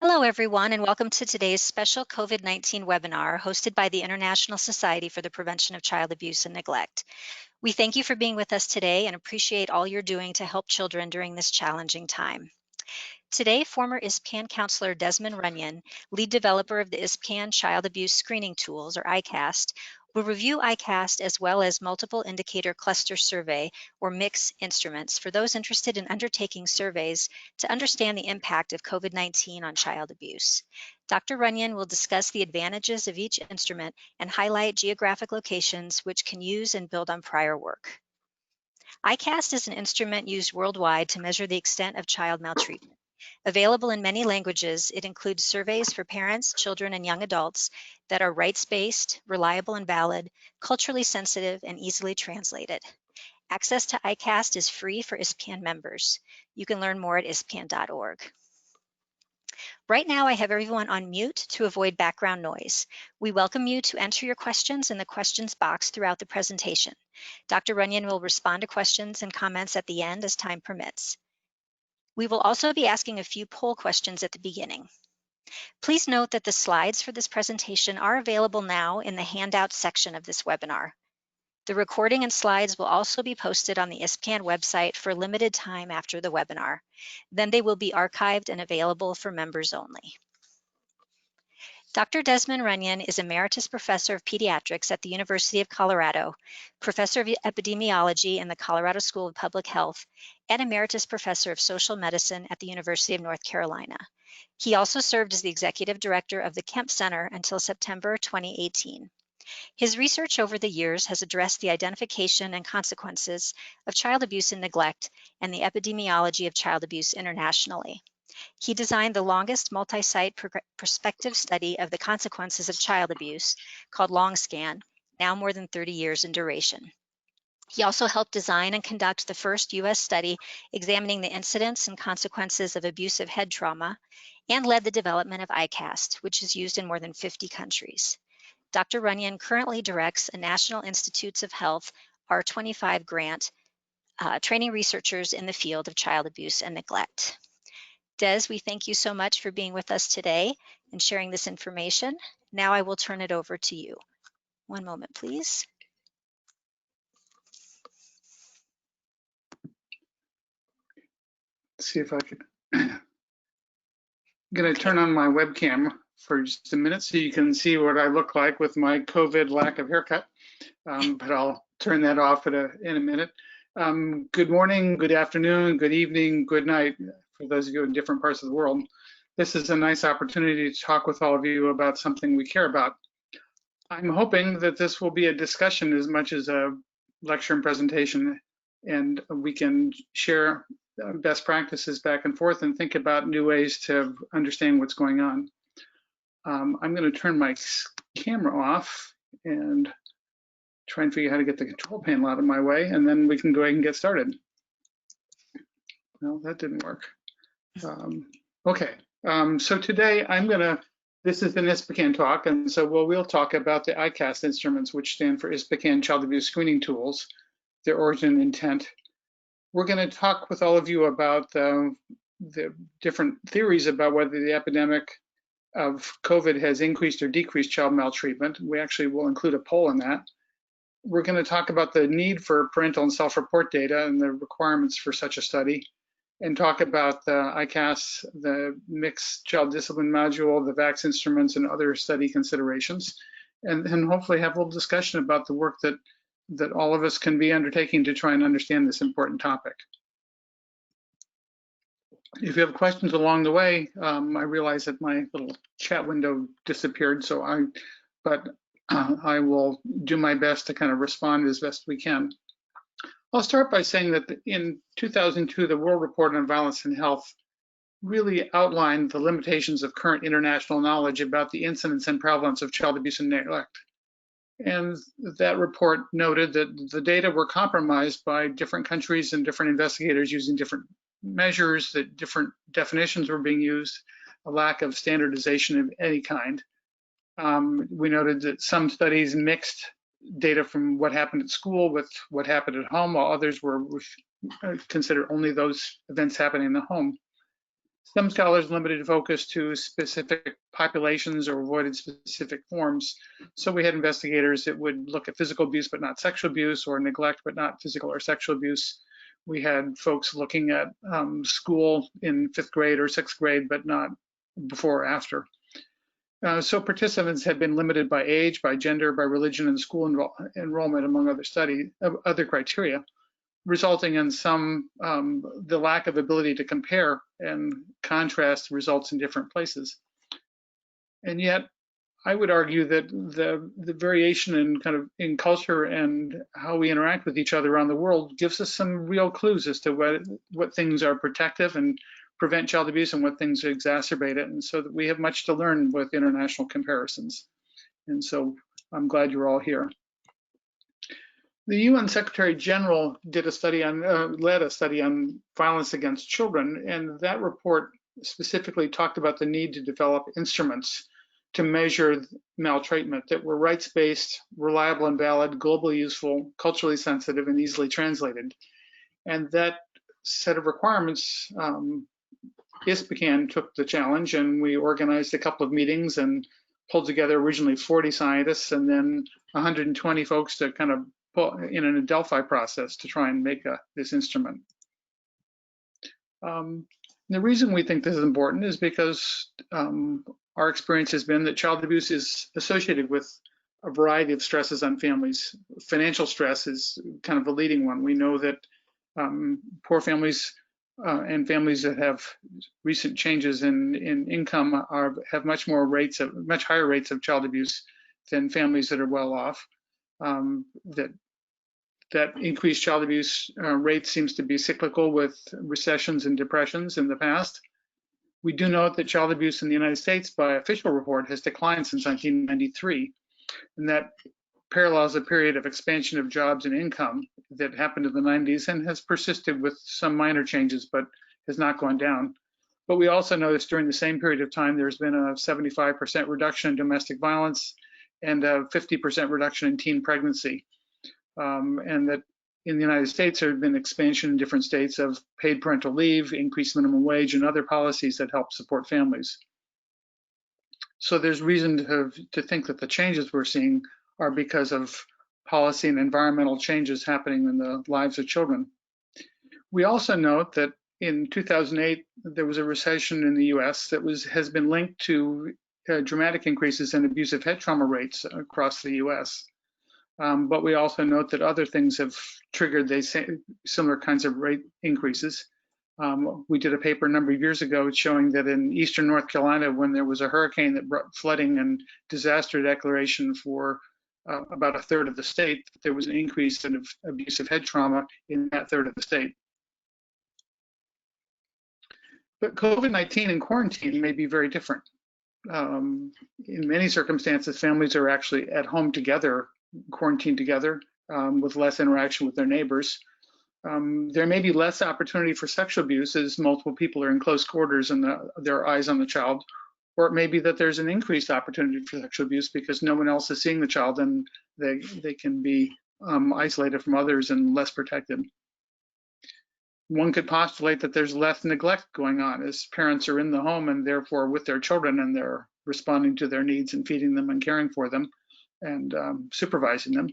Hello, everyone, and welcome to today's special COVID-19 webinar hosted by the International Society for the Prevention of Child Abuse and Neglect. We thank you for being with us today and appreciate all you're doing to help children during this challenging time. Today, former ISPCAN Councilor Desmond Runyan, lead developer of the ISPCAN Child Abuse Screening Tools, or ICAST, will review ICAST as well as Multiple Indicator Cluster Survey, or MICS instruments, for those interested in undertaking surveys to understand the impact of COVID-19 on child abuse. Dr. Runyan will discuss the advantages of each instrument and highlight geographic locations which can use and build on prior work. ICAST is an instrument used worldwide to measure the extent of child maltreatment. Available in many languages, it includes surveys for parents, children, and young adults that are rights-based, reliable and valid, culturally sensitive, and easily translated. Access to ICAST is free for ISPCAN members. You can learn more at ispcan.org. Right now, I have everyone on mute to avoid background noise. We welcome you to enter your questions in the questions box throughout the presentation. Dr. Runyan will respond to questions and comments at the end as time permits. We will also be asking a few poll questions at the beginning. Please note that the slides for this presentation are available now in the handout section of this webinar. The recording and slides will also be posted on the ISPCAN website for a limited time after the webinar. Then they will be archived and available for members only. Dr. Desmond Runyan is Emeritus Professor of Pediatrics at the University of Colorado, Professor of Epidemiology in the Colorado School of Public Health, and Emeritus Professor of Social Medicine at the University of North Carolina. He also served as the Executive Director of the Kemp Center until September 2018. His research over the years has addressed the identification and consequences of child abuse and neglect and the epidemiology of child abuse internationally. He designed the longest multi-site prospective study of the consequences of child abuse, called LongScan, now more than 30 years in duration. He also helped design and conduct the first U.S. study examining the incidence and consequences of abusive head trauma, and led the development of ICAST, which is used in more than 50 countries. Dr. Runyan currently directs a National Institutes of Health R25 grant, training researchers in the field of child abuse and neglect. Des, we thank you so much for being with us today and sharing this information. Now I will turn it over to you. One moment, please. Let's see if I can. I'm going to turn on my webcam for just a minute so you can see what I look like with my COVID lack of haircut, but I'll turn that off in a minute. Good morning, good afternoon, good evening, good night for those of you in different parts of the world. This is a nice opportunity to talk with all of you about something we care about. I'm hoping that this will be a discussion as much as a lecture and presentation, and we can share best practices back and forth and think about new ways to understand what's going on. I'm going to turn my camera off and try and figure out how to get the control panel out of my way, and then we can go ahead and get started. No, that didn't work. Okay, so today this is an ISPCAN talk, and so we'll talk about the ICAST instruments, which stand for ISPCAN Child Abuse Screening Tools, their origin and intent. We're going to talk with all of you about the different theories about whether the epidemic of COVID has increased or decreased child maltreatment. We actually will include a poll in that. We're going to talk about the need for parental and self-report data and the requirements for such a study, and talk about the ICAST, the MICS child discipline module, the VAX instruments, and other study considerations, and hopefully have a little discussion about the work that all of us can be undertaking to try and understand this important topic. If you have questions along the way, I realize that my little chat window disappeared, so I will do my best to kind of respond as best we can. I'll start by saying that in 2002, the World Report on Violence and Health really outlined the limitations of current international knowledge about the incidence and prevalence of child abuse and neglect. And that report noted that the data were compromised by different countries and different investigators using different measures, that different definitions were being used, a lack of standardization of any kind. We noted that some studies mixed data from what happened at school with what happened at home, while others were considered only those events happening in the home. Some scholars limited focus to specific populations or avoided specific forms. So we had investigators that would look at physical abuse but not sexual abuse, or neglect but not physical or sexual abuse. We had folks looking at school in 5th grade or 6th grade, but not before or after. So participants had been limited by age, by gender, by religion, and school enrollment, among other criteria, resulting in the lack of ability to compare and contrast results in different places. And yet, I would argue that the variation in culture and how we interact with each other around the world gives us some real clues as to what things are protective and prevent child abuse and what things exacerbate it. And so that we have much to learn with international comparisons. And so I'm glad you're all here. The UN Secretary General led a study on violence against children, and that report specifically talked about the need to develop instruments to measure maltreatment that were rights-based, reliable and valid, globally useful, culturally sensitive, and easily translated. And that set of requirements, ISPCAN took the challenge, and we organized a couple of meetings and pulled together originally 40 scientists and then 120 folks to kind of put in an Adelphi process to try and make this instrument. The reason we think this is important is because our experience has been that child abuse is associated with a variety of stresses on families. Financial stress is kind of the leading one. We know that poor families and families that have recent changes in income have much higher rates of child abuse than families that are well off. That increased child abuse rate seems to be cyclical with recessions and depressions in the past. We do note that child abuse in the United States by official report has declined since 1993, and that parallels a period of expansion of jobs and income that happened in the 90s and has persisted with some minor changes, but has not gone down. But we also noticed during the same period of time, there's been a 75% reduction in domestic violence and a 50% reduction in teen pregnancy. And that in the United States, there have been expansion in different states of paid parental leave, increased minimum wage, and other policies that help support families. So there's reason to think that the changes we're seeing are because of policy and environmental changes happening in the lives of children. We also note that in 2008, there was a recession in the US that has been linked to dramatic increases in abusive head trauma rates across the US. But we also note that other things have triggered similar kinds of rate increases. We did a paper a number of years ago showing that in eastern North Carolina, when there was a hurricane that brought flooding and disaster declaration for about a third of the state, there was an increase in abusive head trauma in that third of the state. But COVID-19 and quarantine may be very different. In many circumstances, families are actually at home together, quarantined together, with less interaction with their neighbors. There may be less opportunity for sexual abuse as multiple people are in close quarters and there are eyes on the child, or it may be that there's an increased opportunity for sexual abuse because no one else is seeing the child and they can be isolated from others and less protected. One could postulate that there's less neglect going on as parents are in the home and therefore with their children and they're responding to their needs and feeding them and caring for them and supervising them.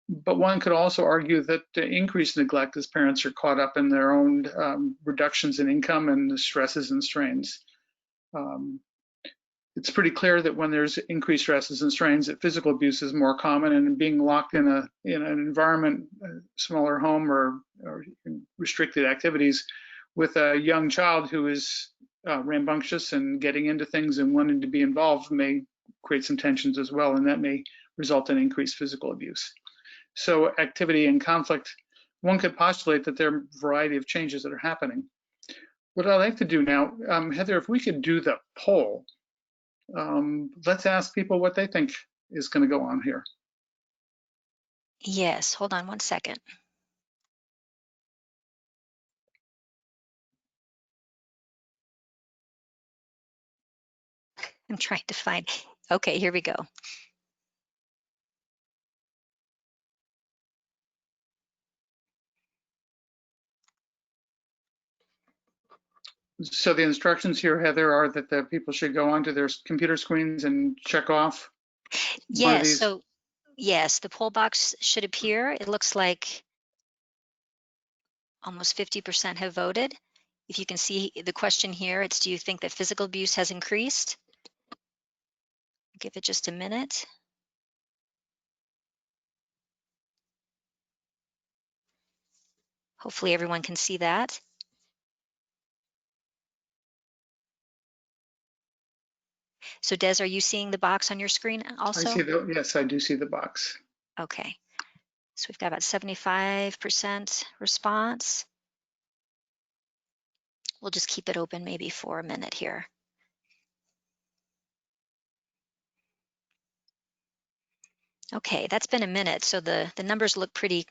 But one could also argue that increased neglect as parents are caught up in their own reductions in income and the stresses and strains. It's pretty clear that when there's increased stresses and strains, that physical abuse is more common, and being locked in an environment, a smaller home or restricted activities with a young child who is rambunctious and getting into things and wanting to be involved may create some tensions as well, and that may result in increased physical abuse. So activity and conflict, one could postulate that there are a variety of changes that are happening. What I'd like to do now, Heather, if we could do the poll, let's ask people what they think is going to go on here. Yes, hold on one second. I'm trying to find, okay, here we go. So the instructions here, Heather, are that the people should go onto their computer screens and check off one of Yes, these. so yes, the poll box should appear. It looks like almost 50% have voted. If you can see the question here, it's do you think that physical abuse has increased? Give it just a minute. Hopefully everyone can see that. So Des, are you seeing the box on your screen I also? see the, yes, I do see the box. Okay, so we've got about 75% response. We'll just keep it open maybe for a minute here. Okay, that's been a minute, so the numbers look pretty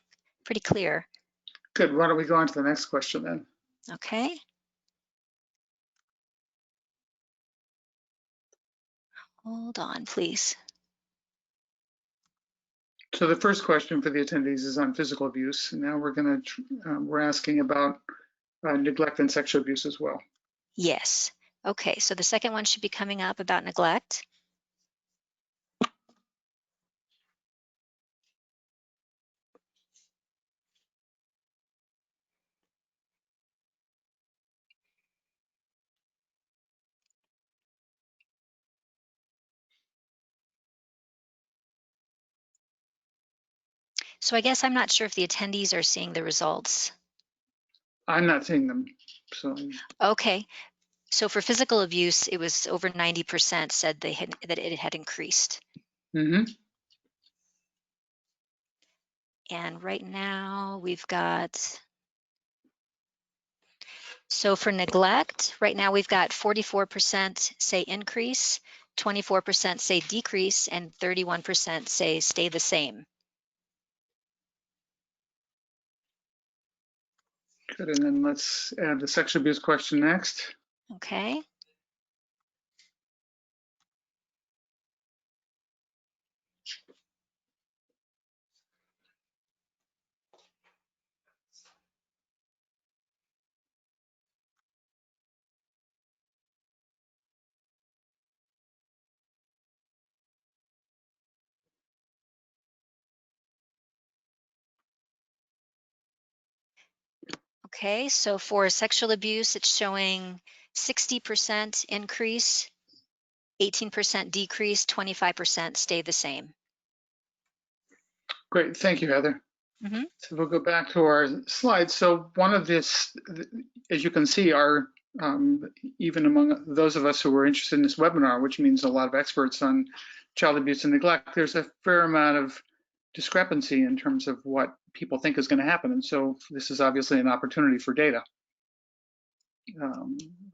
clear. Good, why don't we go on to the next question then? Okay. Hold on, please. So the first question for the attendees is on physical abuse. And now we're asking about neglect and sexual abuse as well. Yes. Okay, so the second one should be coming up about neglect. So I guess I'm not sure if the attendees are seeing the results. I'm not seeing them, so. Okay, so for physical abuse, it was over 90% said that it had increased. Mm-hmm. And right now we've got, so for neglect, right now we've got 44% say increase, 24% say decrease, and 31% say stay the same. Good, and then let's add the sexual abuse question next. Okay. Okay, so for sexual abuse, it's showing 60% increase, 18% decrease, 25% stay the same. Great, thank you, Heather. Mm-hmm. So we'll go back to our slides. So one of this, as you can see, are even among those of us who were interested in this webinar, which means a lot of experts on child abuse and neglect, there's a fair amount of discrepancy in terms of what people think is going to happen. And so this is obviously an opportunity for data.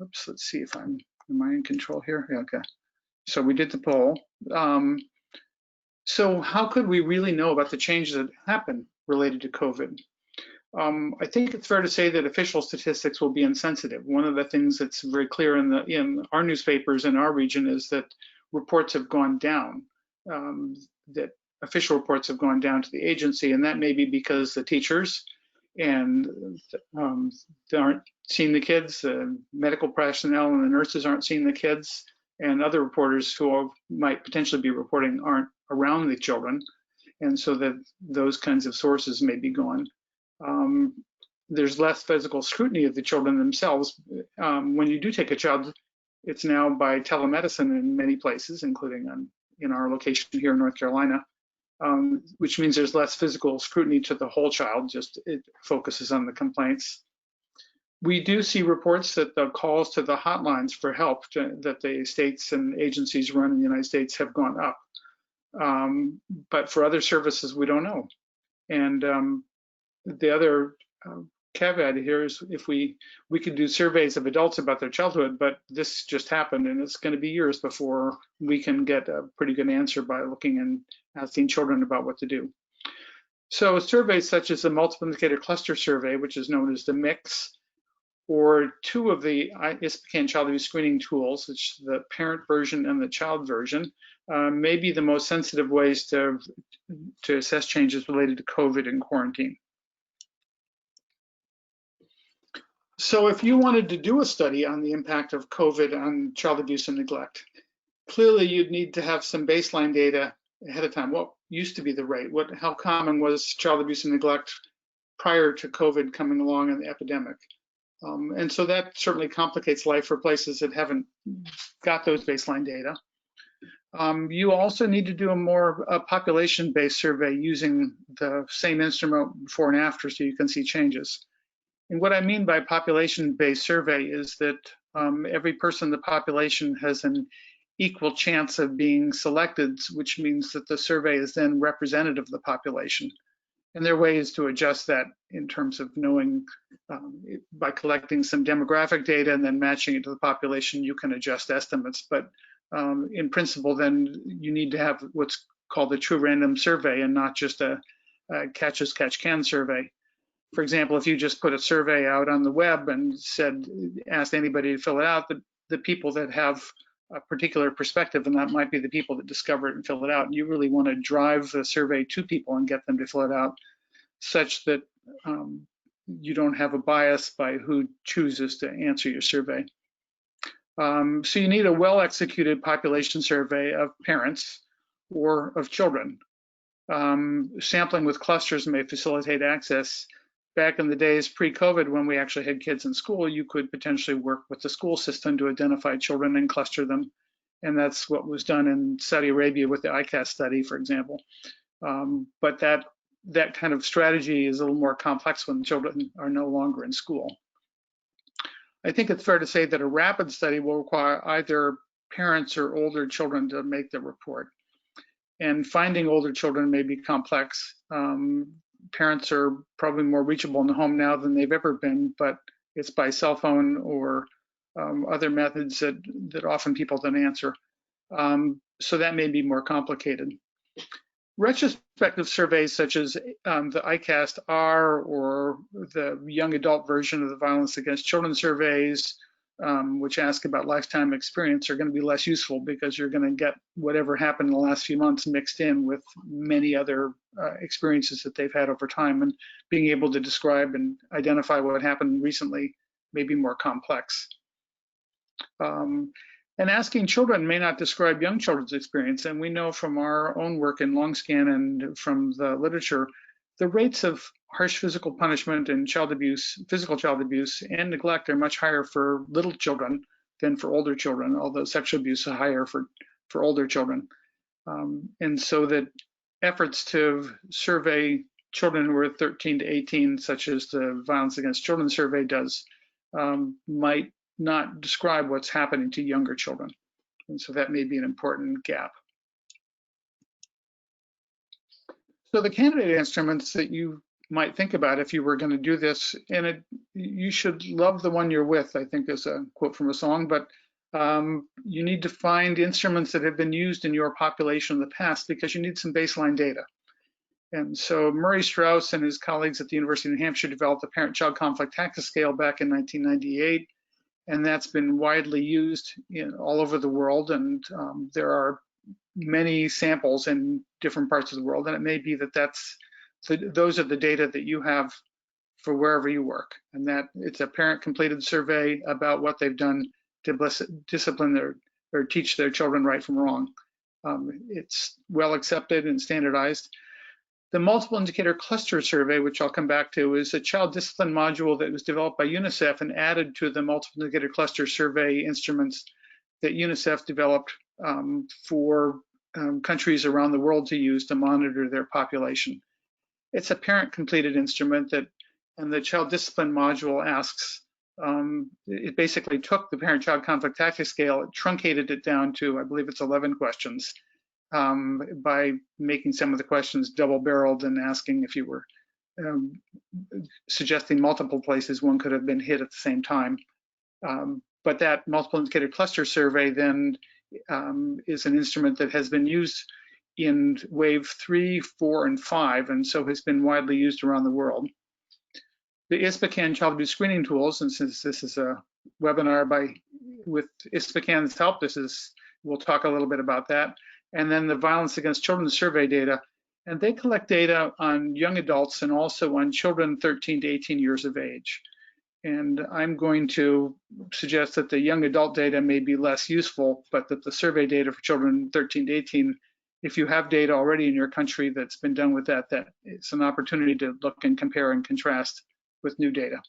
Oops, let's see if am I in control here? Yeah, okay. So we did the poll. So how could we really know about the changes that happen related to COVID? I think it's fair to say that official statistics will be insensitive. One of the things that's very clear in our newspapers in our region is that reports have gone down, that official reports have gone down to the agency, and that may be because the teachers and they aren't seeing the kids, the medical personnel and the nurses aren't seeing the kids, and other reporters who might potentially be reporting aren't around the children, and so that those kinds of sources may be gone. There's less physical scrutiny of the children themselves. When you do take a child, it's now by telemedicine in many places, including in our location here in North Carolina, which means there's less physical scrutiny to the whole child, just it focuses on the complaints. We do see reports that the calls to the hotlines for help that the states and agencies run in the United States have gone up. But for other services, we don't know. And the other caveat here is if we could do surveys of adults about their childhood, but this just happened and it's going to be years before we can get a pretty good answer by looking and asking children about what to do. So surveys such as the multiple indicator cluster survey, which is known as the MICS, or two of the ISPCAN child abuse screening tools, which the parent version and the child version, may be the most sensitive ways to assess changes related to COVID and quarantine. So if you wanted to do a study on the impact of COVID on child abuse and neglect, clearly you'd need to have some baseline data ahead of time. What used to be the rate? How common was child abuse and neglect prior to COVID coming along and the epidemic? And so that certainly complicates life for places that haven't got those baseline data. You also need to do a population-based survey using the same instrument before and after so you can see changes. And what I mean by population-based survey is that every person in the population has an equal chance of being selected, which means that the survey is then representative of the population. And there are ways to adjust that in terms of knowing by collecting some demographic data and then matching it to the population, you can adjust estimates. But in principle, then you need to have what's called a true random survey and not just a catch as catch can survey. For example, if you just put a survey out on the web and asked anybody to fill it out, the people that have a particular perspective, and that might be the people that discover it and fill it out. And you really want to drive the survey to people and get them to fill it out such that you don't have a bias by who chooses to answer your survey. So you need a well-executed population survey of parents or of children. Sampling with clusters may facilitate access. Back in the days pre-COVID, when we actually had kids in school, you could potentially work with the school system to identify children and cluster them. And that's what was done in Saudi Arabia with the ICAST study, for example. But that kind of strategy is a little more complex when children are no longer in school. I think it's fair to say that a rapid study will require either parents or older children to make the report. And finding older children may be complex. Parents are probably more reachable in the home now than they've ever been, but it's by cell phone or other methods that often people don't answer. So that may be more complicated. Retrospective surveys such as the ICAST R or the young adult version of the Violence Against Children surveys, which ask about lifetime experience, are going to be less useful because you're going to get whatever happened in the last few months mixed in with many other experiences that they've had over time, and being able to describe and identify what happened recently may be more complex. And asking children may not describe young children's experience, and we know from our own work in LongScan and from the literature, the rates of harsh physical punishment and child abuse, physical child abuse and neglect are much higher for little children than for older children, although sexual abuse is higher for older children. And so that efforts to survey children who are 13 to 18, such as the Violence Against Children survey does, might not describe what's happening to younger children. And so that may be an important gap. So the candidate instruments that you might think about if you were going to do this, and you should love the one you're with, I think is a quote from a song, but you need to find instruments that have been used in your population in the past because you need some baseline data. And so Murray Strauss and his colleagues at the University of New Hampshire developed the Parent-Child Conflict Tactics Scale back in 1998. And that's been widely used all over the world. And there are many samples in different parts of the world. And it may be that those are the data that you have for wherever you work. And that it's a parent-completed survey about what they've done to discipline or teach their children right from wrong. It's well accepted and standardized. The multiple indicator cluster survey, which I'll come back to, is a child discipline module that was developed by UNICEF and added to the multiple indicator cluster survey instruments that UNICEF developed for countries around the world to use to monitor their population. It's a parent-completed instrument and the child discipline module asks, it basically took the Parent-Child Conflict Tactics Scale, it truncated it down to, I believe it's 11 questions. By making some of the questions double-barreled and asking if you were suggesting multiple places one could have been hit at the same time. But that multiple indicator cluster survey then is an instrument that has been used in wave 3, 4, and 5, and so has been widely used around the world. The ISPCAN child abuse screening tools, and since this is a webinar with ISPCAN's help, we'll talk a little bit about that. And then the Violence Against Children survey data. And they collect data on young adults and also on children 13 to 18 years of age. And I'm going to suggest that the young adult data may be less useful, but that the survey data for children 13 to 18, if you have data already in your country that's been done with that, that it's an opportunity to look and compare and contrast with new data.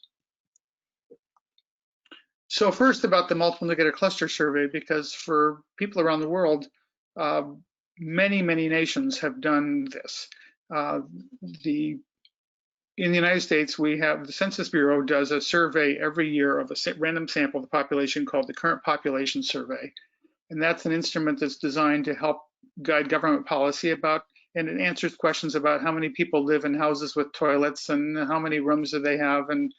So first about the multiple indicator cluster survey, because for people around the world, many nations have done this. In the United States, we have the Census Bureau does a survey every year of a random sample of the population called the Current Population Survey. And that's an instrument that's designed to help guide government policy about, and it answers questions about how many people live in houses with toilets and how many rooms do they have and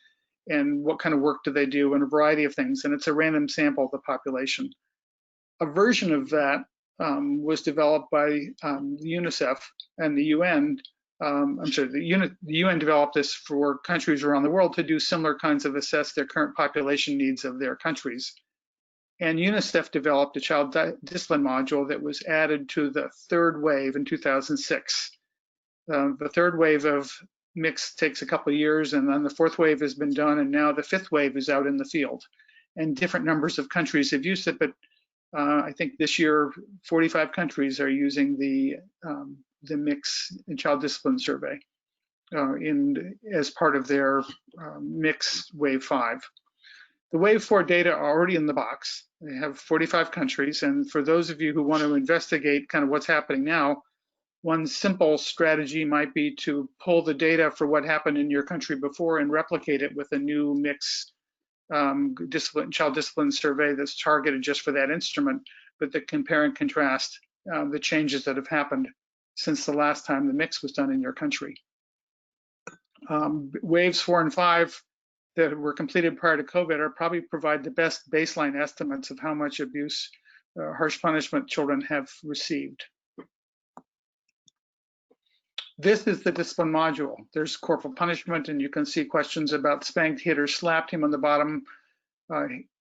what kind of work do they do and a variety of things. And it's a random sample of the population. A version of that was developed by UNICEF and the UN. The UN developed this for countries around the world to do similar kinds of assess their current population needs of their countries. And UNICEF developed a child discipline module that was added to the third wave in 2006. The third wave of MICS takes a couple of years, and then the fourth wave has been done, and now the fifth wave is out in the field. And different numbers of countries have used it, but I think this year 45 countries are using the MICS Child Discipline Survey as part of their MICS Wave 5. The Wave 4 data are already in the box. They have 45 countries, and for those of you who want to investigate kind of what's happening now, one simple strategy might be to pull the data for what happened in your country before and replicate it with a new MICS child discipline survey that's targeted just for that instrument, but that compare and contrast the changes that have happened since the last time the MICS was done in your country. Waves 4 and 5 that were completed prior to COVID are probably provide the best baseline estimates of how much abuse, harsh punishment children have received. This is the discipline module. There's corporal punishment, and you can see questions about spanked, hit, or slapped him on the bottom,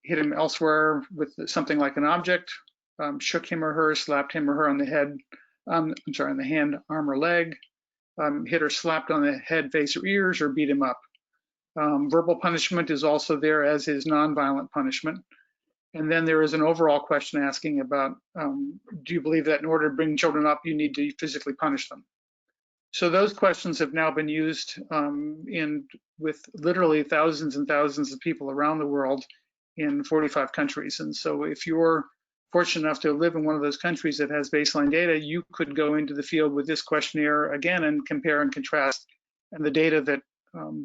hit him elsewhere with something like an object, shook him or her, slapped him or her on the head, on the hand, arm, or leg, hit or slapped on the head, face, or ears, or beat him up. Verbal punishment is also there, as is nonviolent punishment. And then there is an overall question asking about, do you believe that in order to bring children up, you need to physically punish them? So those questions have now been used with literally thousands and thousands of people around the world in 45 countries. And so if you're fortunate enough to live in one of those countries that has baseline data, you could go into the field with this questionnaire again and compare and contrast. And the data that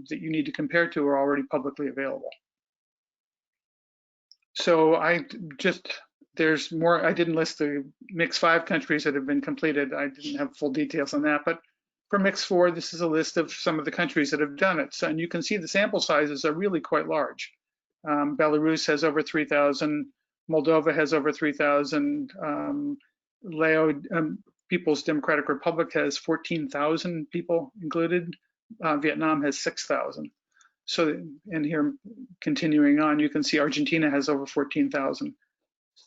you need to compare to are already publicly available. So there's more. I didn't list the MICS 5 countries that have been completed. I didn't have full details on that, but for MICS 4, this is a list of some of the countries that have done it. So, and you can see the sample sizes are really quite large. Belarus has over 3,000, Moldova has over 3,000, People's Democratic Republic has 14,000 people included, Vietnam has 6,000. So, and here, continuing on, you can see Argentina has over 14,000.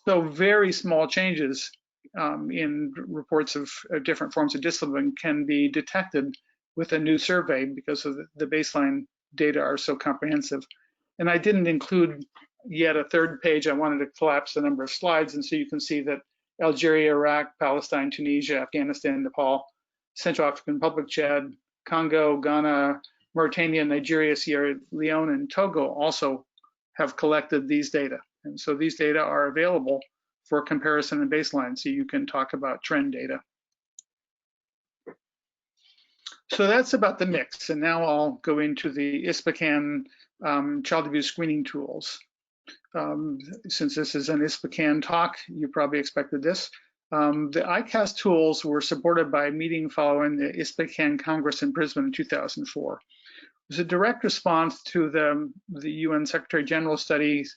So very small changes in reports of different forms of discipline can be detected with a new survey because of the baseline data are so comprehensive. And I didn't include yet a third page. I wanted to collapse the number of slides, and so you can see that Algeria, Iraq, Palestine, Tunisia, Afghanistan, Nepal, Central African Republic, Chad, Congo, Ghana, Mauritania, Nigeria, Sierra Leone, and Togo also have collected these data. And so these data are available for comparison and baseline, so you can talk about trend data. So that's about the MICS, and now I'll go into the ISPCAN child abuse screening tools. Since this is an ISPCAN talk, you probably expected this. The ICAST tools were supported by a meeting following the ISPCAN Congress in Brisbane in 2004. It was a direct response to the UN Secretary General studies.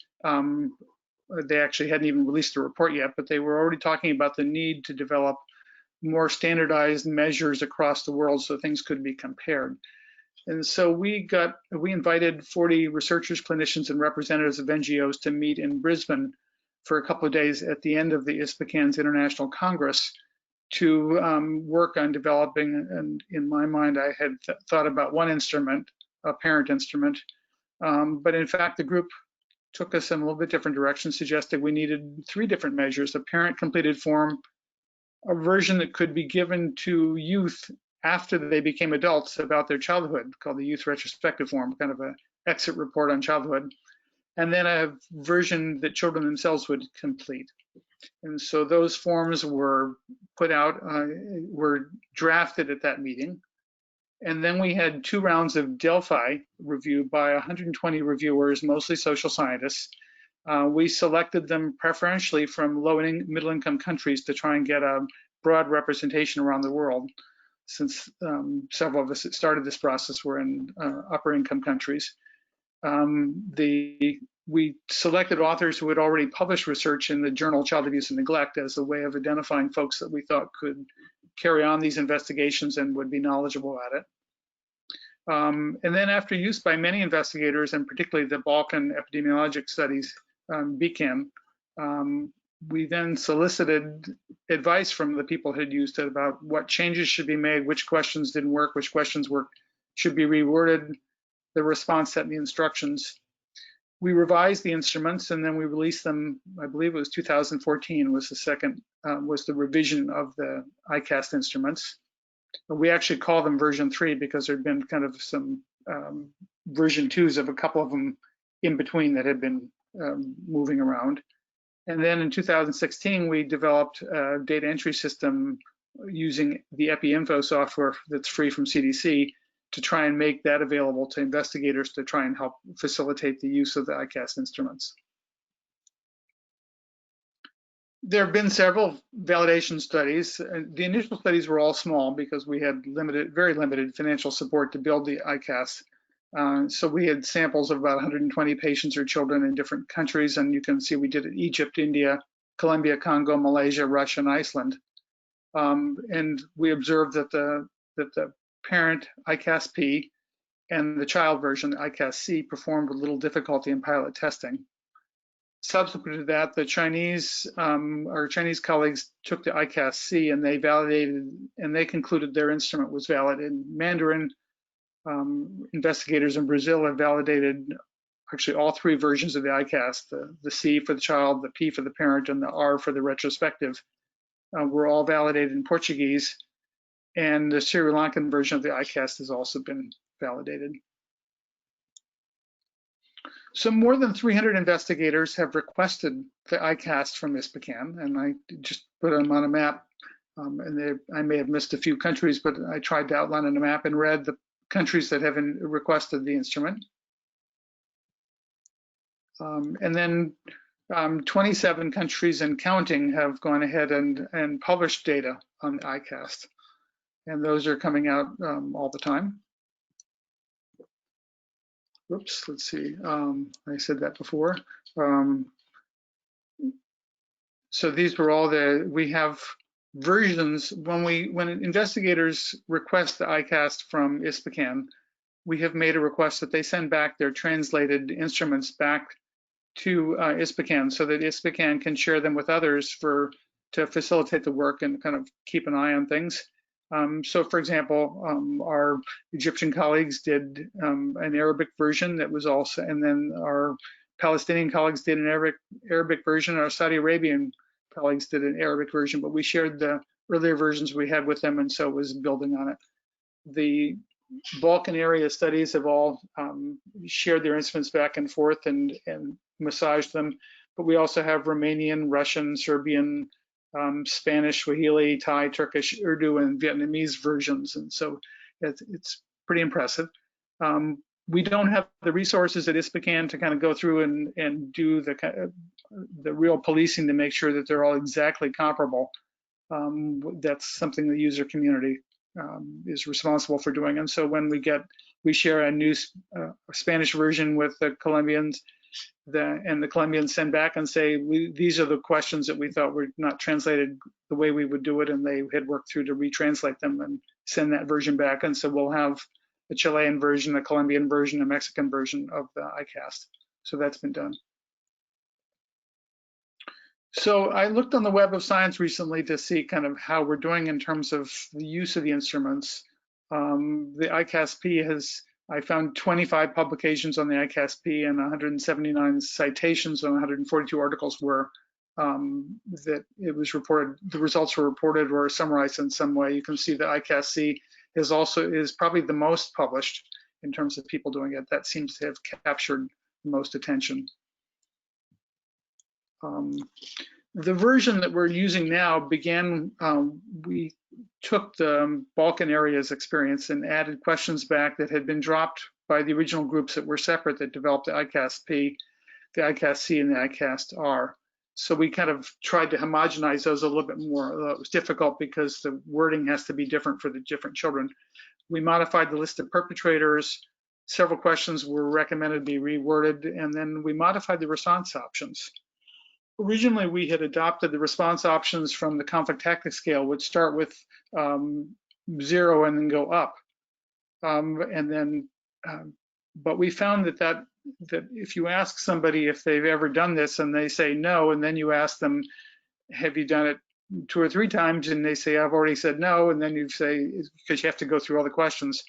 They actually hadn't even released a report yet, but they were already talking about the need to develop more standardized measures across the world so things could be compared. And so we invited 40 researchers, clinicians, and representatives of NGOs to meet in Brisbane for a couple of days at the end of the ISPCAN's International Congress to work on developing, and in my mind, I had thought about one instrument, a parent instrument, But in fact, the group took us in a little bit different direction, suggested we needed 3 different measures: a parent completed form, a version that could be given to youth after they became adults about their childhood, called the youth retrospective form, kind of an exit report on childhood, and then a version that children themselves would complete. And so those forms were put out, were drafted at that meeting. And then we had 2 rounds of Delphi review by 120 reviewers, mostly social scientists. We selected them preferentially from low and middle income countries to try and get a broad representation around the world, since several of us that started this process were in upper income countries. We selected authors who had already published research in the journal Child Abuse and Neglect as a way of identifying folks that we thought could carry on these investigations and would be knowledgeable at it. And then after use by many investigators, and particularly the Balkan Epidemiologic Studies, BCAN, we then solicited advice from the people who had used it about what changes should be made, which questions didn't work, which questions should be reworded, the response set and the instructions. We revised the instruments and then we released them. I believe it was 2014 was the revision of the ICAST instruments. We actually call them version 3 because there'd been kind of some version 2s of a couple of them in between that had been moving around. And then in 2016, we developed a data entry system using the Epi Info software that's free from CDC to try and make that available to investigators to try and help facilitate the use of the ICAST instruments. There have been several validation studies. The initial studies were all small because we had very limited financial support to build the ICAST. So we had samples of about 120 patients or children in different countries, and you can see we did it in Egypt, India, Colombia, Congo, Malaysia, Russia, and Iceland. And we observed that the parent ICAST-P and the child version, ICAST-C, performed with little difficulty in pilot testing. Subsequent to that, our Chinese colleagues took the ICAST-C and they validated, and they concluded their instrument was valid in Mandarin. Investigators in Brazil have validated actually all 3 versions of the ICAST, the C for the child, the P for the parent, and the R for the retrospective. Were all validated in Portuguese, and the Sri Lankan version of the ICAST has also been validated. So more than 300 investigators have requested the ICAST from ISPCAN, and I just put them on a map. And I may have missed a few countries, but I tried to outline on a map in red the countries that have requested the instrument. And then 27 countries and counting have gone ahead and published data on the ICAST. And those are coming out all the time. Oops, let's see. I said that before. So these were all we have versions. When investigators request the ICAST from ISPCAN, we have made a request that they send back their translated instruments back to ISPCAN so that ISPCAN can share them with others to facilitate the work and kind of keep an eye on things. So for example, our Egyptian colleagues did an Arabic version that was also, and then our Palestinian colleagues did an Arabic version, our Saudi Arabian colleagues did an Arabic version, but we shared the earlier versions we had with them, and so it was building on it. The Balkan area studies have all shared their instruments back and forth and massaged them, but we also have Romanian, Russian, Serbian, Spanish, Swahili, Thai, Turkish, Urdu, and Vietnamese versions, and so it's pretty impressive. We don't have the resources at ISPCAN to kind of go through and do the real policing to make sure that they're all exactly comparable. That's something the user community is responsible for doing, and so when we share a new Spanish version with the Colombians, and the Colombians send back and say, these are the questions that we thought were not translated the way we would do it, and they had worked through to retranslate them and send that version back. And so we'll have a Chilean version, a Colombian version, a Mexican version of the ICAST. So that's been done. So I looked on the Web of Science recently to see kind of how we're doing in terms of the use of the instruments. The ICAST-P has I found 25 publications on the ICAST and 179 citations on 142 articles where that it was reported, the results were reported or summarized in some way. You can see that ICAST is probably the most published in terms of people doing it. That seems to have captured the most attention. The version that we're using now began, we took the Balkan areas experience and added questions back that had been dropped by the original groups that were separate that developed the ICAST-P, the ICAST-C, and the ICAST-R. So we kind of tried to homogenize those a little bit more. It was difficult because the wording has to be different for the different children. We modified the list of perpetrators. Several questions were recommended to be reworded, and then we modified the response options. Originally, we had adopted the response options from the conflict tactics scale, which start with 0 and then go up. But we found that if you ask somebody if they've ever done this and they say no, and then you ask them, have you done it 2 or 3 times, and they say, I've already said no, and then you say, because you have to go through all the questions.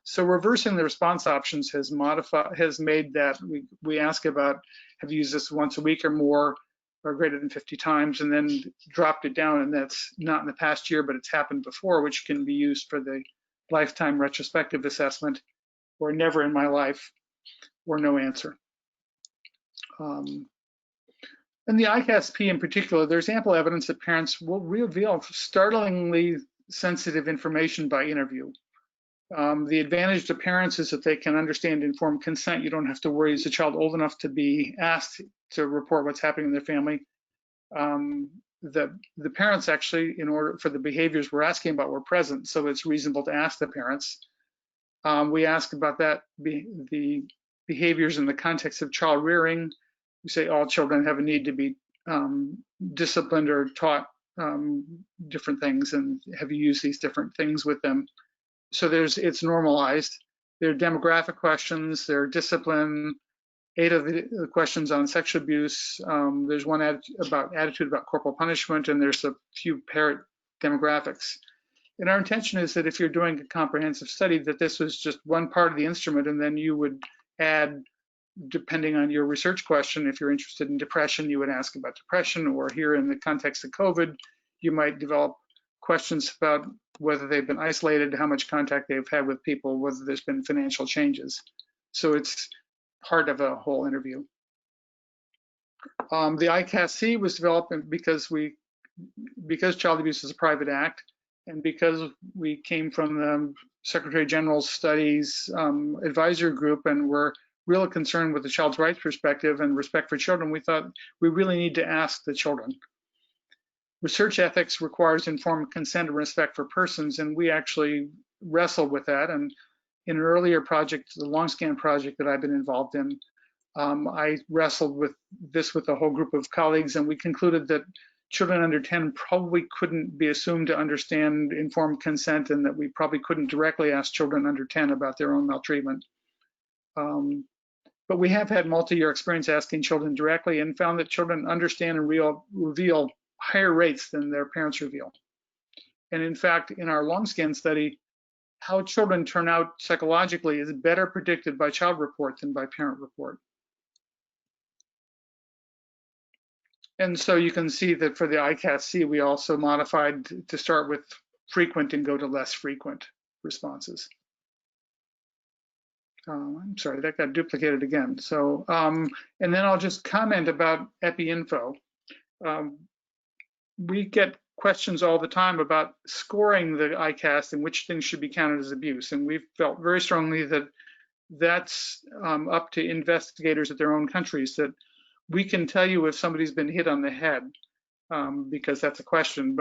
So reversing the response options has made that we ask about, have you used this once a week or more, or greater than 50 times, and then dropped it down, and that's not in the past year, but it's happened before, which can be used for the lifetime retrospective assessment, or never in my life, or no answer. In the ICAST-P in particular, there's ample evidence that parents will reveal startlingly sensitive information by interview. The advantage to parents is that they can understand informed consent. You don't have to worry, is the child old enough to be asked to report what's happening in their family? The parents actually, in order for the behaviors we're asking about, were present, so it's reasonable to ask the parents. We ask about the behaviors in the context of child rearing. We say all children have a need to be disciplined or taught different things, and have you used these different things with them? So it's normalized. There are demographic questions, there are discipline, 8 of the questions on sexual abuse. There's one attitude about corporal punishment, and there's a few parent demographics. And our intention is that if you're doing a comprehensive study, that this was just one part of the instrument, and then you would add, depending on your research question, if you're interested in depression, you would ask about depression, or here in the context of COVID, you might develop questions about whether they've been isolated, how much contact they've had with people, whether there's been financial changes. So it's part of a whole interview. The ICAST-C was developed because child abuse is a private act, and because we came from the Secretary General's studies advisory group and were really concerned with the child's rights perspective and respect for children, we thought we really need to ask the children. Research ethics requires informed consent and respect for persons, and we actually wrestled with that. And in an earlier project, the LongScan project that I've been involved in, I wrestled with this with a whole group of colleagues, and we concluded that children under 10 probably couldn't be assumed to understand informed consent, and that we probably couldn't directly ask children under 10 about their own maltreatment. But we have had multi-year experience asking children directly and found that children understand and reveal higher rates than their parents reveal. And in fact, in our LongScan study, how children turn out psychologically is better predicted by child report than by parent report. And so you can see that for the ICAST-C, we also modified to start with frequent and go to less frequent responses. I'm sorry, that got duplicated again. So, and then I'll just comment about Epi Info. We get questions all the time about scoring the ICAST and which things should be counted as abuse. And we've felt very strongly that that's up to investigators at their own countries, that we can tell you if somebody's been hit on the head, because that's a question,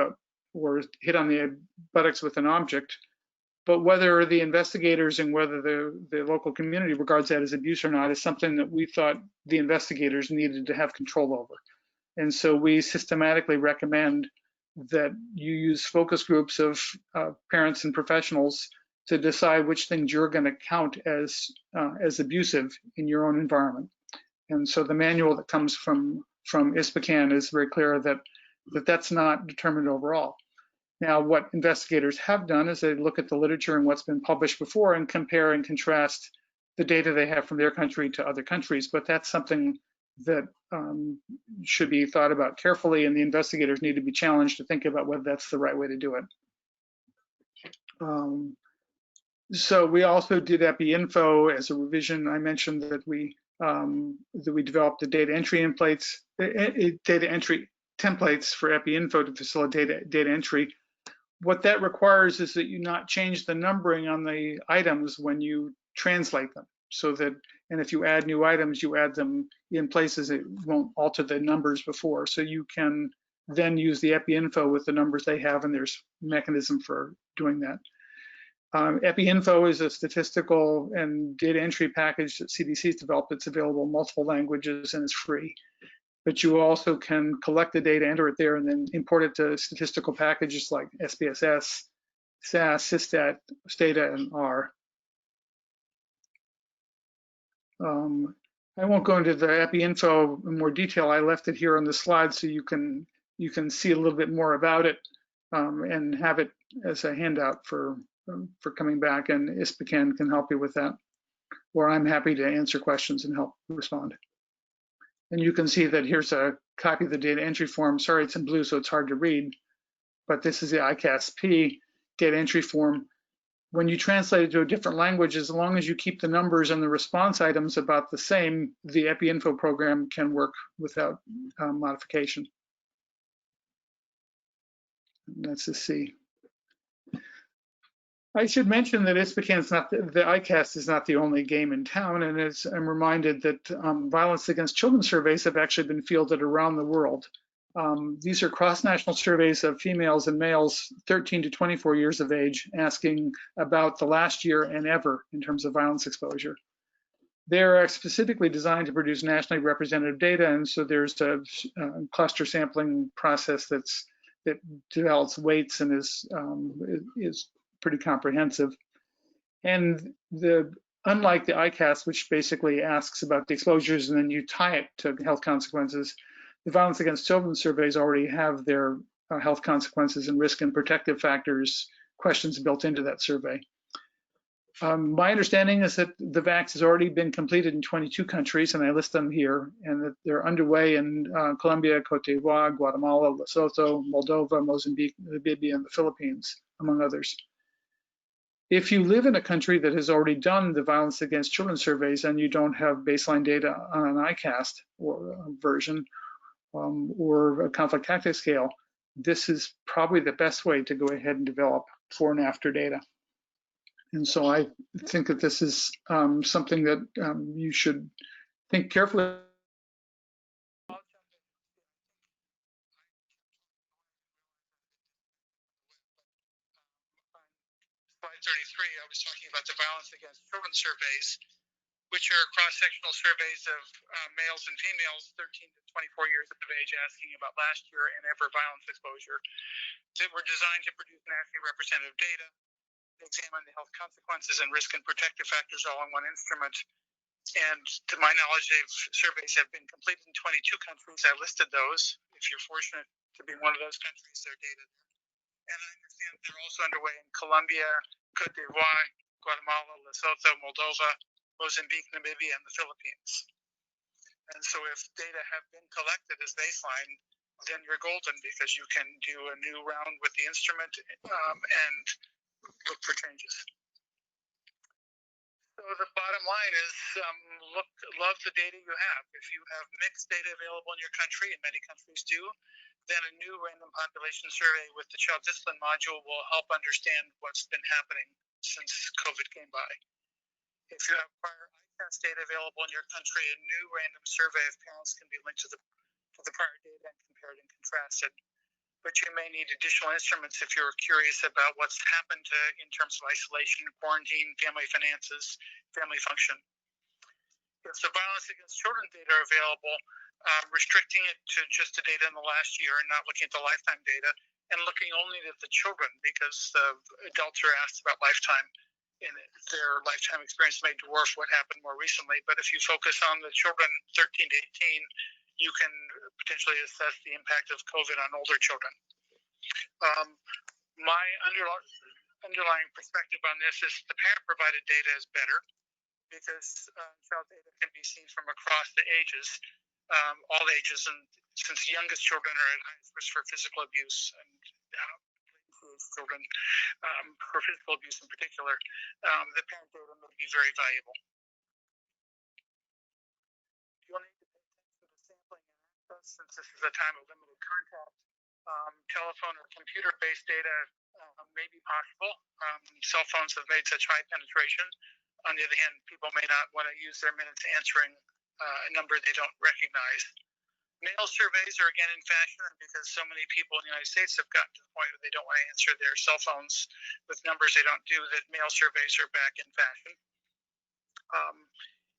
or hit on the buttocks with an object, but whether the investigators and whether the local community regards that as abuse or not is something that we thought the investigators needed to have control over. And so we systematically recommend that you use focus groups of parents and professionals to decide which things you're going to count as abusive in your own environment. And so the manual that comes from ISPCAN is very clear that that's not determined overall. Now, what investigators have done is they look at the literature and what's been published before and compare and contrast the data they have from their country to other countries. But that's something that should be thought about carefully, and the investigators need to be challenged to think about whether that's the right way to do it. So we also did Epi Info as a revision. I mentioned that we developed the data entry templates for Epi Info to facilitate data entry. What that requires is that you not change the numbering on the items when you translate them, so that, and if you add new items, you add them in places it won't alter the numbers before. So you can then use the Epi Info with the numbers they have, and there's a mechanism for doing that. Epi Info is a statistical and data entry package that CDC's developed. It's available in multiple languages and is free. But you also can collect the data, enter it there, and then import it to statistical packages like SPSS, SAS, SysStat, Stata, and R. I won't go into the Epi Info in more detail. I left it here on the slide so you can see a little bit more about it and have it as a handout for coming back, and ISPCAN can help you with that, or I'm happy to answer questions and help respond. And you can see that here's a copy of the data entry form. Sorry, it's in blue, so it's hard to read, but this is the ICAST data entry form. When you translate it to a different language, as long as you keep the numbers and the response items about the same, the Epi Info program can work without modification. And that's a C. I should mention that ISPCAN's not, the ICAST is not the only game in town, and I'm reminded that violence against children surveys have actually been fielded around the world. These are cross-national surveys of females and males 13 to 24 years of age, asking about the last year and ever in terms of violence exposure. They're specifically designed to produce nationally representative data, and so there's a cluster sampling process that develops weights and is pretty comprehensive. And unlike the ICAST, which basically asks about the exposures and then you tie it to health consequences, the violence against children surveys already have their health consequences and risk and protective factors questions built into that survey. My understanding is that the VAX has already been completed in 22 countries, and I list them here, and that they're underway in Colombia, Cote d'Ivoire, Guatemala, Lesotho, Moldova, Mozambique, Namibia, and the Philippines, among others. If you live in a country that has already done the violence against children surveys and you don't have baseline data on an ICAST or version or a conflict tactics scale, this is probably the best way to go ahead and develop before and after data. And so I think that this is something that you should think carefully. Slide 33, I was talking about the violence against children surveys, which are cross-sectional surveys of males and females 13 to 24 years of age asking about last year and ever violence exposure, that were designed to produce nationally representative data, examine the health consequences and risk and protective factors all in one instrument. And to my knowledge, surveys have been completed in 22 countries. I listed those. If you're fortunate to be in one of those countries, they're data. And I understand they're also underway in Colombia, Cote d'Ivoire, Guatemala, Lesotho, Moldova, Mozambique, Namibia, and the Philippines. And so if data have been collected as baseline, then you're golden, because you can do a new round with the instrument and look for changes. So the bottom line is love the data you have. If you have mixed data available in your country, and many countries do, then a new random population survey with the child discipline module will help understand what's been happening since COVID came by. If you have prior ICAST data available in your country, a new random survey of parents can be linked to the prior data and compared and contrasted. But you may need additional instruments if you're curious about what's happened in terms of isolation, quarantine, family finances, family function. If the violence against children data are available, restricting it to just the data in the last year and not looking at the lifetime data, and looking only at the children, because adults are asked about lifetime, and their lifetime experience may dwarf what happened more recently. But if you focus on the children 13 to 18, you can potentially assess the impact of COVID on older children. My underlying perspective on this is the parent-provided data is better because child data can be seen from across the ages, all ages, and since the youngest children are at highest risk for physical abuse and children for physical abuse in particular, the parent data may be very valuable. You'll need to pay attention to sampling and access since this is a time of limited contact. Telephone or computer-based data may be possible. Cell phones have made such high penetration. On the other hand, people may not want to use their minutes answering a number they don't recognize. Mail surveys are again in fashion because so many people in the United States have gotten to the point where they don't want to answer their cell phones with numbers they don't do, that mail surveys are back in fashion.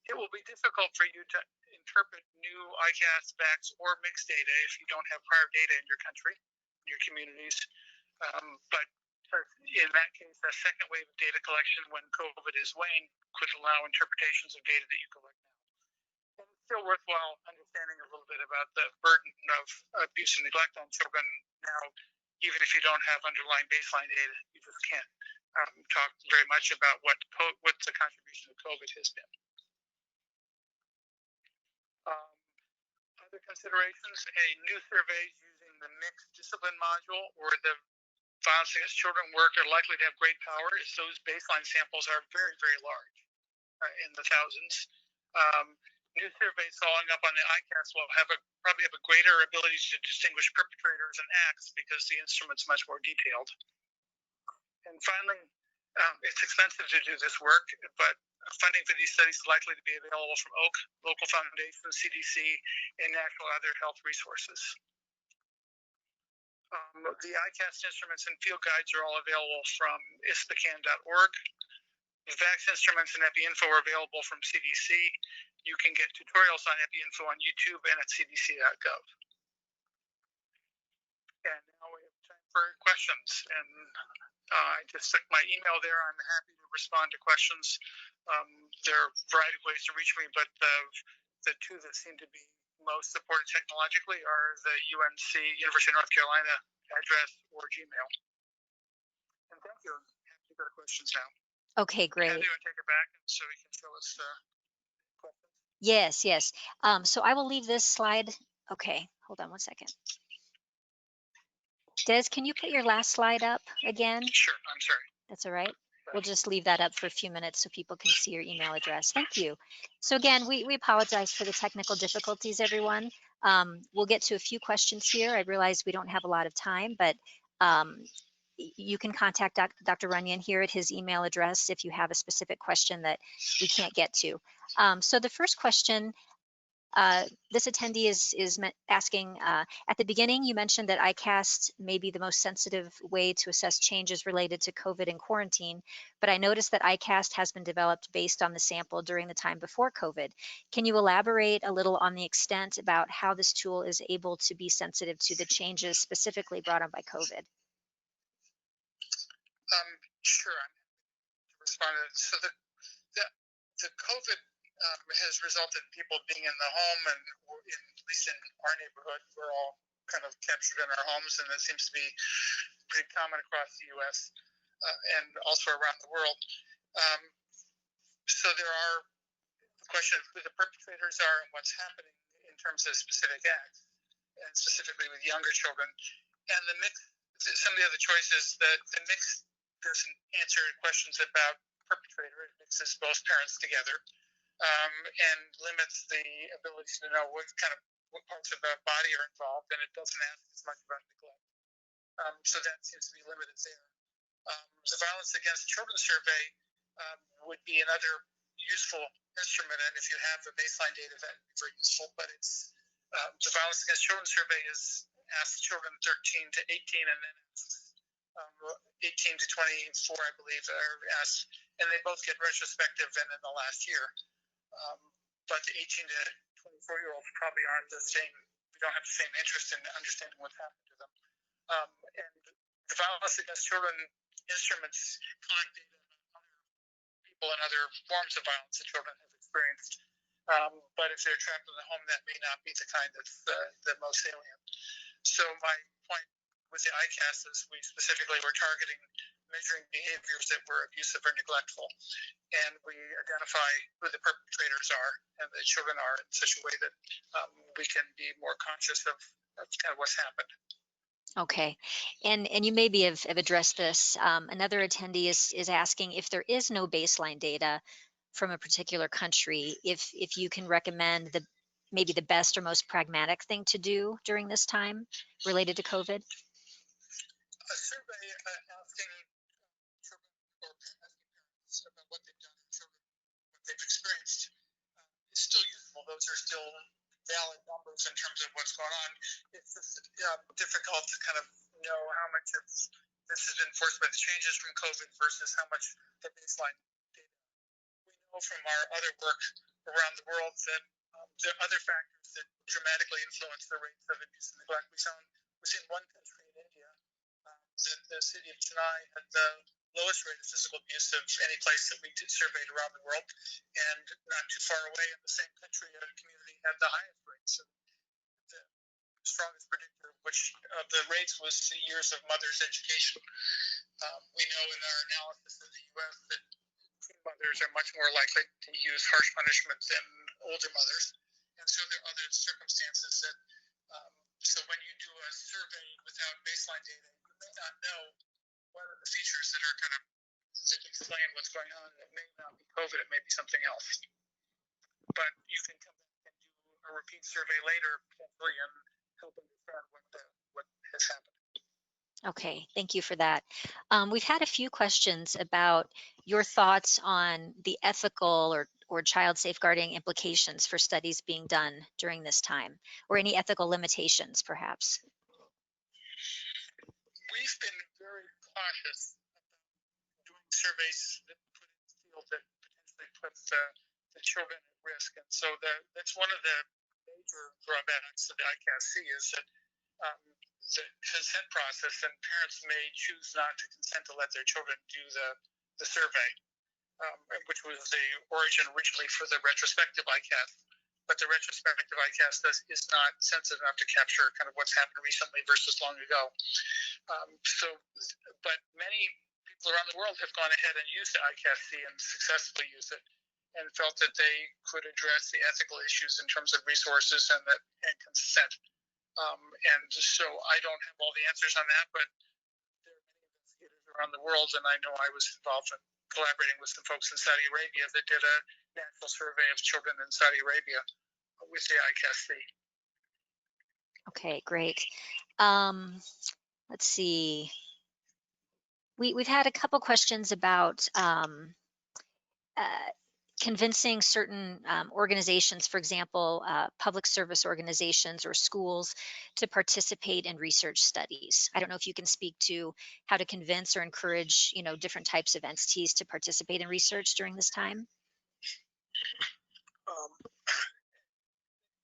It will be difficult for you to interpret new ICAST, VAX, or mixed data if you don't have prior data in your country, in your communities. But in that case, a second wave of data collection when COVID is waned could allow interpretations of data that you collect now. And it's still worthwhile understanding a little bit about the burden of abuse and neglect on children now, even if you don't have underlying baseline data. You just can't talk very much about what the contribution of COVID has been. Other considerations, a new survey using the mixed discipline module or the violence against children work are likely to have great power as those baseline samples are very, very large, in the thousands. New surveys following up on the ICAST will probably have a greater ability to distinguish perpetrators and acts because the instrument's much more detailed. And finally, it's expensive to do this work, but funding for these studies is likely to be available from OAK, local foundations, CDC, and national other health resources. The ICAST instruments and field guides are all available from ISPCAN.org. The VAX instruments and Epi Info are available from CDC. You can get tutorials on Epi Info on YouTube and at cdc.gov. And now we have time for questions. And I just took my email there. I'm happy to respond to questions. There are a variety of ways to reach me, but the two that seem to be most supported technologically are the UNC, University of North Carolina address or Gmail. And thank you. I'm happy to go to questions now. Okay, great. Kathy, want to take it back so we can show us questions? Yes, yes. So I will leave this slide. Okay, hold on one second. Des, can you put your last slide up again? Sure, I'm sorry. That's all right. We'll just leave that up for a few minutes so people can see your email address. Thank you. So again, we apologize for the technical difficulties, everyone. We'll get to a few questions here. I realize we don't have a lot of time, but you can contact Dr. Runyan here at his email address if you have a specific question that we can't get to. So the first question, this attendee is asking, at the beginning, you mentioned that ICAST may be the most sensitive way to assess changes related to COVID and quarantine, but I noticed that ICAST has been developed based on the sample during the time before COVID. Can you elaborate a little on the extent about how this tool is able to be sensitive to the changes specifically brought on by COVID? Sure, I'm happy to respond to that. So the COVID has resulted in people being in the home, and at least in our neighborhood, we're all kind of captured in our homes, and it seems to be pretty common across the U.S. And also around the world. So there are the question of who the perpetrators are and what's happening in terms of specific acts, and specifically with younger children. And the mix, some of the other choices, the mix doesn't answer questions about perpetrator. It mixes both parents together. And limits the ability to know what parts of the body are involved, and it doesn't ask as much about neglect. So that seems to be limited there. The Violence Against Children survey would be another useful instrument, and if you have the baseline data, that would be very useful. But it's the Violence Against Children survey is asked children 13 to 18, and then 18 to 24, I believe, are asked, and they both get retrospective and in the last year. But the 18 to 24-year-olds probably aren't the same. We don't have the same interest in understanding what's happened to them. And the Violence Against Children instruments collect data about other people and other forms of violence that children have experienced. But if they're trapped in the home, that may not be the kind that's the most salient. So my point with the ICAST is we specifically were targeting measuring behaviors that were abusive or neglectful, and we identify who the perpetrators are and the children are in such a way that we can be more conscious of kind of what's happened. Okay, and you maybe have addressed this. Another attendee is asking if there is no baseline data from a particular country, if you can recommend the maybe the best or most pragmatic thing to do during this time related to COVID. A survey asking children or asking parents about what they've done in children, what they've experienced, is still useful. Those are still valid numbers in terms of what's going on. It's just difficult to kind of know how much of this has been forced by the changes from COVID versus how much the baseline data. We know from our other work around the world that there are other factors that dramatically influence the rates of abuse and neglect. We found within one country in India that the city of Chennai had the lowest rate of physical abuse of any place that we surveyed around the world, and not too far away in the same country, a community had the highest rates. So the strongest predictor of which of the rates was the years of mother's education. We know in our analysis of the U.S. that teen mothers are much more likely to use harsh punishment than older mothers, and so there are other circumstances that. So when you do a survey without baseline data, you may not know what are the features that are kind of that explain what's going on. It may not be COVID, it may be something else. But you can come back and do a repeat survey later, potentially, and help understand what has happened. Okay, thank you for that. We've had a few questions about your thoughts on the ethical or child safeguarding implications for studies being done during this time, or any ethical limitations, perhaps. We've been very cautious about doing surveys that put in the field that potentially puts the children at risk, and so that's one of the major drawbacks of the ICAST is that the consent process, and parents may choose not to consent to let their children do the survey, which was the origin originally for the retrospective ICAST. But the retrospective ICAST is not sensitive enough to capture kind of what's happened recently versus long ago. But many people around the world have gone ahead and used the ICAST and successfully used it, and felt that they could address the ethical issues in terms of resources and consent. And so I don't have all the answers on that, but there are many investigators around the world, and I know I was involved in collaborating with some folks in Saudi Arabia that did a national survey of children in Saudi Arabia with the ICAST. Okay, great. Let's see. We've had a couple questions about convincing certain organizations, for example, public service organizations or schools, to participate in research studies. I don't know if you can speak to how to convince or encourage, different types of entities to participate in research during this time.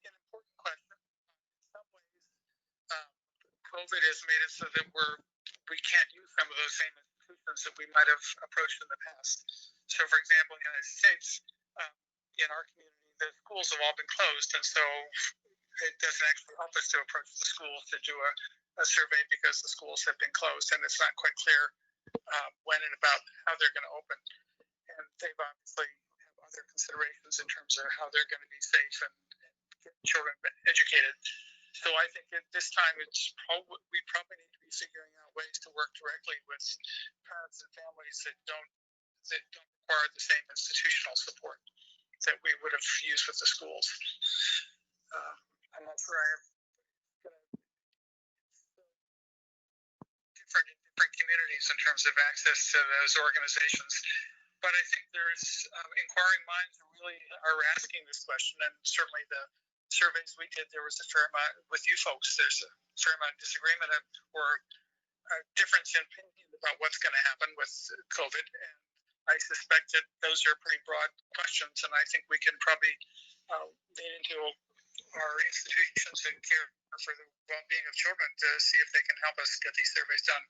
An important question. In some ways, COVID has made it so that we can't use some of those same institutions that we might have approached in the past. So, for example, in the United States, in our community, the schools have all been closed, and so it doesn't actually help us to approach the schools to do a survey because the schools have been closed, and it's not quite clear when and about how they're going to open. And they've obviously have other considerations in terms of how they're going to be safe and get children educated. So I think at this time, we probably need to be figuring out ways to work directly with parents and families that don't require the same institutional support that we would have used with the schools. I'm not sure I have different communities in terms of access to those organizations, but I think there's inquiring minds really are asking this question, and certainly the surveys we did, there was a fair amount with you folks. There's a fair amount of disagreement or a difference in opinion about what's going to happen with COVID, and I suspect that those are pretty broad questions, and I think we can probably lean into our institutions that care for the well-being of children to see if they can help us get these surveys done.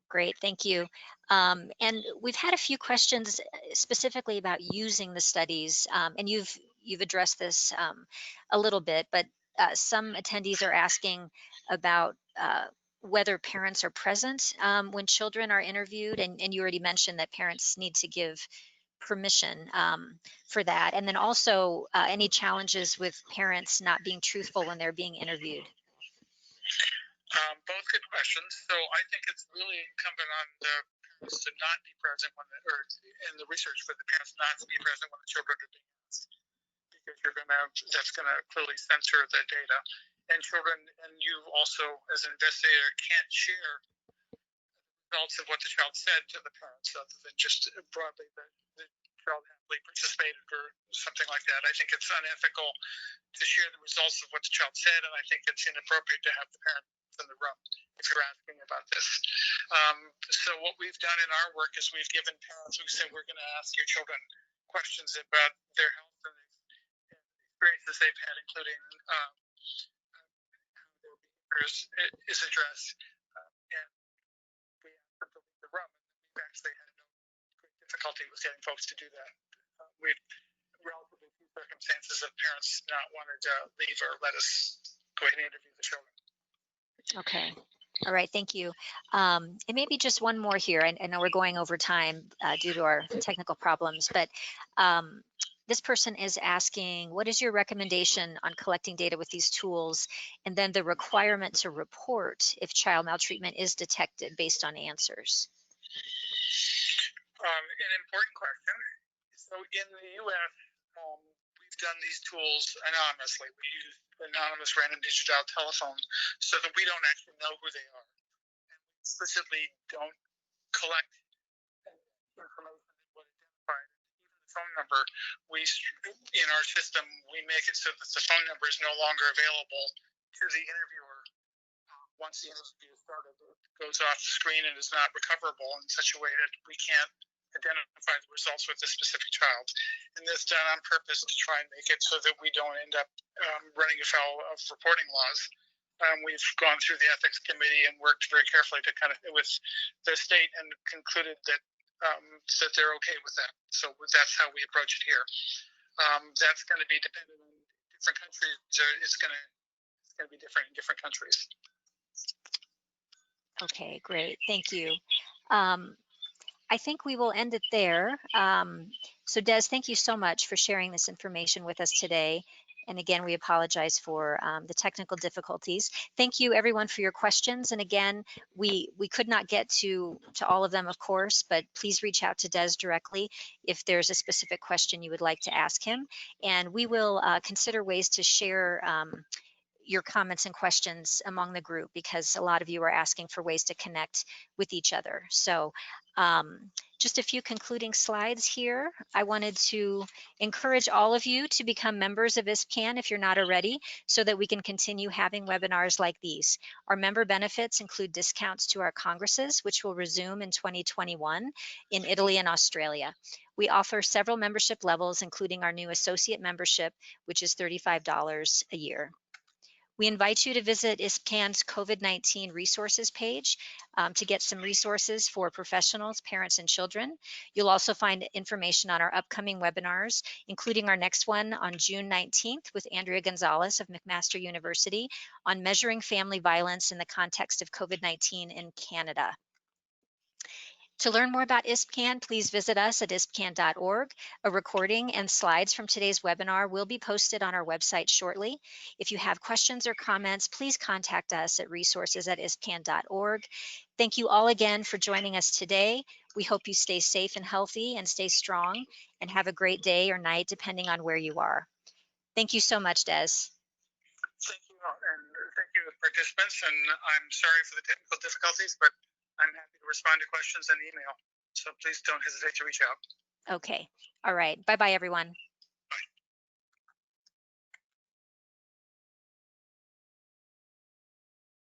Great, thank you. And we've had a few questions specifically about using the studies, and you've addressed this a little bit, but some attendees are asking about whether parents are present when children are interviewed, and you already mentioned that parents need to give permission for that, and then also any challenges with parents not being truthful when they're being interviewed. Both good questions. So I think it's really incumbent on the parents to not be present when, or in the research for the parents not to be present when the children are being asked, because that's gonna clearly censor the data. And children, and you also as an investigator can't share results of what the child said to the parents, other than just broadly that the child happily participated or something like that. I think it's unethical to share the results of what the child said, and I think it's inappropriate to have the parents in the room if you're asking about this. So what we've done in our work is we've given parents, we said we're going to ask your children questions about their health and experiences they've had, including how their behavior is addressed, and we asked them to leave the room, and we've actually had no great difficulty with getting folks to do that. We've relatively few circumstances of parents not wanting to leave or let us go ahead and interview the children. Okay. All right. Thank you. And maybe just one more here. I know we're going over time due to our technical problems, but this person is asking, what is your recommendation on collecting data with these tools, and then the requirement to report if child maltreatment is detected based on answers? An important question. So in the U.S., we've done these tools anonymously. We use anonymous random digital telephone so that we don't actually know who they are. And we explicitly don't collect information that would identify even the phone number. In our system, we make it so that the phone number is no longer available to the interviewer. Once the interview is started, it goes off the screen and is not recoverable in such a way that we can't identify the results with a specific child. And this done on purpose to try and make it so that we don't end up running afoul of reporting laws. We've gone through the ethics committee and worked very carefully to with the state, and concluded that that they're okay with that. So that's how we approach it here. That's going to be dependent on different countries. It's going to be different in different countries. Okay, great. Thank you. I think we will end it there. So Des, thank you so much for sharing this information with us today. And again, we apologize for the technical difficulties. Thank you everyone for your questions. And again, we could not get to all of them, of course, but please reach out to Des directly if there's a specific question you would like to ask him. And we will consider ways to share your comments and questions among the group, because a lot of you are asking for ways to connect with each other. So just a few concluding slides here. I wanted to encourage all of you to become members of ISPCAN if you're not already, so that we can continue having webinars like these. Our member benefits include discounts to our congresses, which will resume in 2021 in Italy and Australia. We offer several membership levels, including our new associate membership, which is $35 a year. We invite you to visit ISPCAN's COVID-19 resources page to get some resources for professionals, parents, and children. You'll also find information on our upcoming webinars, including our next one on June 19th with Andrea Gonzalez of McMaster University on measuring family violence in the context of COVID-19 in Canada. To learn more about ISPCAN, please visit us at ispcan.org. A recording and slides from today's webinar will be posted on our website shortly. If you have questions or comments, please contact us at resources@ispcan.org. Thank you all again for joining us today. We hope you stay safe and healthy and stay strong, and have a great day or night depending on where you are. Thank you so much, Des. Thank you, and thank you, participants. And I'm sorry for the technical difficulties, but I'm happy to respond to questions in email. So please don't hesitate to reach out. Okay. All right. Bye-bye, everyone.